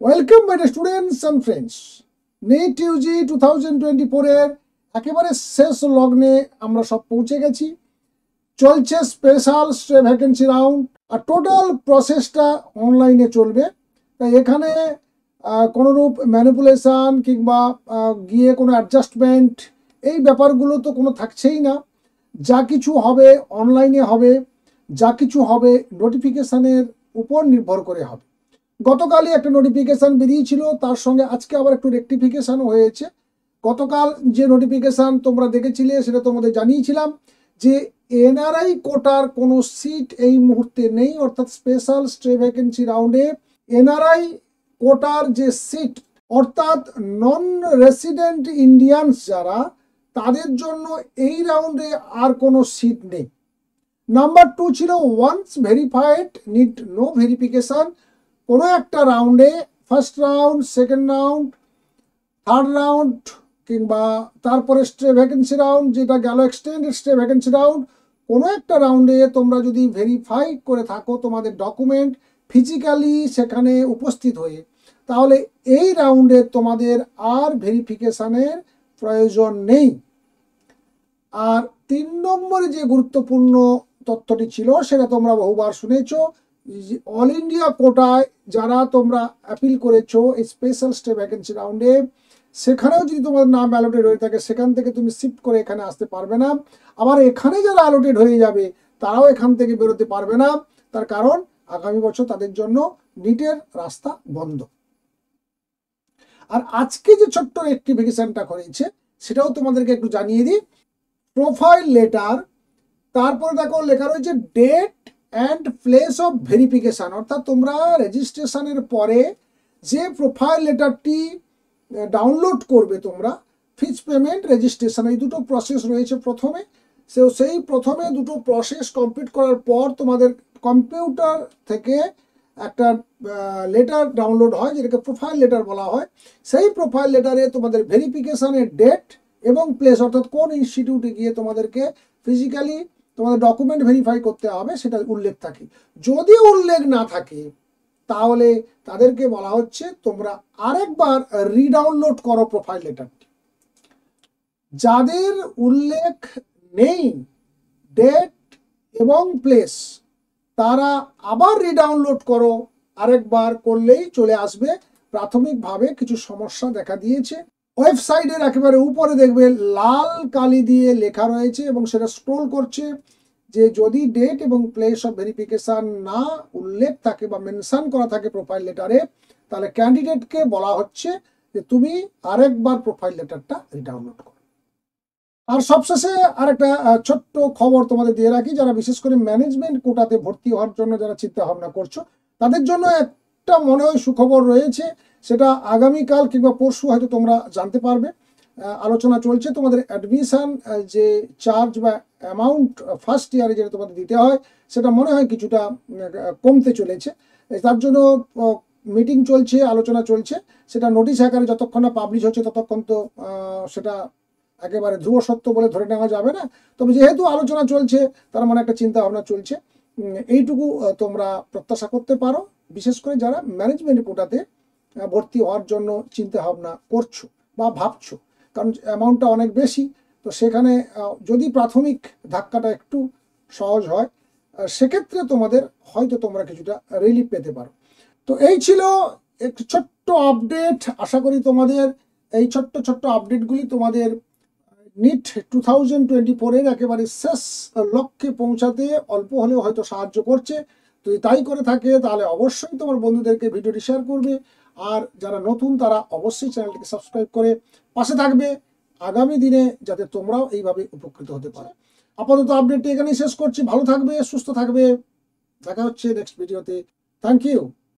Welcome my students and friends. NEET UG 2024-এর একেবারে শেষ লগ্নে আমরা সব পৌঁছে গেছি। চলছে স্পেশাল ভ্যাকেন্সি রাউন্ড, আর টোটাল প্রসেসটা অনলাইনে চলবে। তাই এখানে কোনোরূপ ম্যানিপুলেশন কিংবা গিয়ে কোনো অ্যাডজাস্টমেন্ট এই ব্যাপারগুলো তো কোনো থাকছেই না। যা কিছু হবে অনলাইনে হবে, যা কিছু হবে নোটিফিকেশানের উপর নির্ভর করে হবে। গতকালই একটা নোটিফিকেশান বেরিয়েছিল, তার সঙ্গে আজকে আবার একটু রেকটিফিকেশানও হয়েছে। গতকাল যে নোটিফিকেশান তোমরা দেখেছিলে সেটা তোমাদের জানিয়েছিলাম যে এনআরআই কোটার কোনো সিট এই মুহূর্তে নেই, অর্থাৎ স্পেশাল ভ্যাকেন্সি রাউন্ডে এনআরআই কোটার যে সিট অর্থাৎ নন রেসিডেন্ট ইন্ডিয়ানস যারা, তাদের জন্য এই রাউন্ডে আর কোনো সিট নেই। নাম্বার 2 ছিল once verified need no verification. কোনো একটা রাউন্ডে first round, second round, third round কিংবা তারপরে ভ্যাকেন্সি রাউন্ড যেটা গেল এক্সটেন্ডেড ভ্যাকেন্সি রাউন্ড, কোনো একটা রাউন্ডে তোমরা যদি ভেরিফাই করে থাকো তোমাদের ডকুমেন্ট ফিজিক্যালি সেখানে উপস্থিত হয়ে, তাহলে এই রাউন্ডে তোমাদের আর ভেরিফিকেশানের প্রয়োজন নেই। আর 3 নম্বরে যে গুরুত্বপূর্ণ তথ্যটি ছিল সেটা তোমরা বহুবার শুনেছ। অল ইন্ডিয়া কোটায় যারা তোমরা অ্যাপিল করেছো এই স্পেশাল ভ্যাকেন্সি রাউন্ডে, সেখানেও যদি তোমার নাম অ্যালোটেড হয়ে থাকে সেখান থেকে তুমি শিফট করে এখানে আসতে পারবে না। আবার এখানে যারা অ্যালোটেড হয়ে যাবে তারাও এখান থেকে বেরোতে পারবে না, তার কারণ আগামী বছর তাদের জন্য নিটের রাস্তা বন্ধ। আর আজকে যে ছোট্ট রেকটিফিকেশনটা করেছে সেটাও তোমাদেরকে একটু জানিয়ে দিই। প্রোফাইল লেটার, তারপরে দেখো লেখা রয়েছে date and place of verification, অর্থাৎ তোমরা রেজিস্ট্রেশনের পরে যে প্রোফাইল লেটারটি ডাউনলোড করবে তোমরা, ফিজ পেমেন্ট, রেজিস্ট্রেশন, এই দুটো প্রসেস রয়েছে প্রথমে। সেই প্রথমে দুটো প্রসেস কমপ্লিট করার পর তোমাদের কম্পিউটার থেকে একটা লেটার ডাউনলোড হয় যেটাকে প্রোফাইল লেটার বলা হয়। সেই প্রোফাইল লেটারে তোমাদের ভেরিফিকেশানের ডেট এবং প্লেস, অর্থাৎ কোন ইনস্টিটিউটে গিয়ে তোমাদেরকে ফিজিক্যালি তোমাদের ডকুমেন্ট ভেরিফাই করতে হবে সেটা উল্লেখ থাকে। যদি উল্লেখ না থাকে তাহলে তাদেরকে বলা হচ্ছে তোমরা আরেকবার রিডাউনলোড করো প্রোফাইল লেটারটি। যাদের উল্লেখ নেই ডেট এবং প্লেস, তারা আবার রিডাউনলোড করো, আরেকবার করলেই চলে আসবে। প্রাথমিকভাবে কিছু সমস্যা দেখা দিয়েছে। ওয়েবসাইটের একেবারে উপরে দেখবে লাল কালি দিয়ে লেখা রয়েছে এবং সেটা স্ক্রোল করছে যে যদি ডেট এবং প্লেস অফ ভেরিফিকেশান না উল্লেখ থাকে বা মেনশন করা থাকে প্রোফাইল লেটারে, তাহলে ক্যান্ডিডেটকে বলা হচ্ছে যে তুমি আরেকবার প্রোফাইল লেটারটা রিডাউনলোড করো। আর সবশেষে আরেকটা ছোট্ট খবর তোমাদের দিয়ে রাখি, যারা বিশেষ করে ম্যানেজমেন্ট কোটাতে ভর্তি হওয়ার জন্য যারা চিন্তা ভাবনা করছো তাদের জন্য একটা মনে হয় সুখবর রয়েছে। সেটা আগামীকাল কিংবা পরশু হয়তো তোমরা জানতে পারবে। আলোচনা চলছে তোমাদের অ্যাডমিশন যে চার্জ বা অ্যামাউন্ট ফার্স্ট ইয়ারে যেটা তোমাদের দিতে হয় সেটা মনে হয় কিছুটা কমতে চলেছে। তার জন্য মিটিং চলছে, আলোচনা চলছে। সেটা নোটিশ আকারে যতক্ষণ না পাবলিশ হচ্ছে ততক্ষণ তো সেটা একেবারে ধ্রুব সত্য বলে ধরে নেওয়া যাবে না। তবে যেহেতু আলোচনা চলছে তার মানে একটা চিন্তা ভাবনা চলছে, এইটুকু তোমরা প্রত্যাশা করতে পারো, বিশেষ করে যারা ম্যানেজমেন্ট কোটাতে ভর্তি হওয়ার জন্য চিন্তা ভাবনা করছো বা ভাবছো। কারণ অ্যামাউন্টটা অনেক বেশি, তো সেখানে যদি প্রাথমিক ধাক্কাটা একটু সহজ হয় সেক্ষেত্রে তোমাদের হয়তো তোমরা কিছুটা রিলিফ পেতে পারো। তো এই ছিল একটু ছোট্ট আপডেট। আশা করি তোমাদের এই ছোট্ট ছোট্ট আপডেটগুলি তোমাদের নিট 2024-এর একেবারে শেষ লক্ষ্যে পৌঁছাতে অল্প হলেও হয়তো সাহায্য করছে। যদি তাই করে থাকে তাহলে অবশ্যই তোমার বন্ধুদেরকে ভিডিওটি শেয়ার করবে, আর যারা নতুন তারা অবশ্যই চ্যানেলটিকে সাবস্ক্রাইব করে পাশে থাকবে আগামী দিনে যাতে তোমরাও এইভাবে উপকৃত হতে পারো। আপাতত আপডেটটি এখানেই শেষ করছি। ভালো থাকবে, সুস্থ থাকবে, দেখা হচ্ছে নেক্সট ভিডিওতে। Thank you.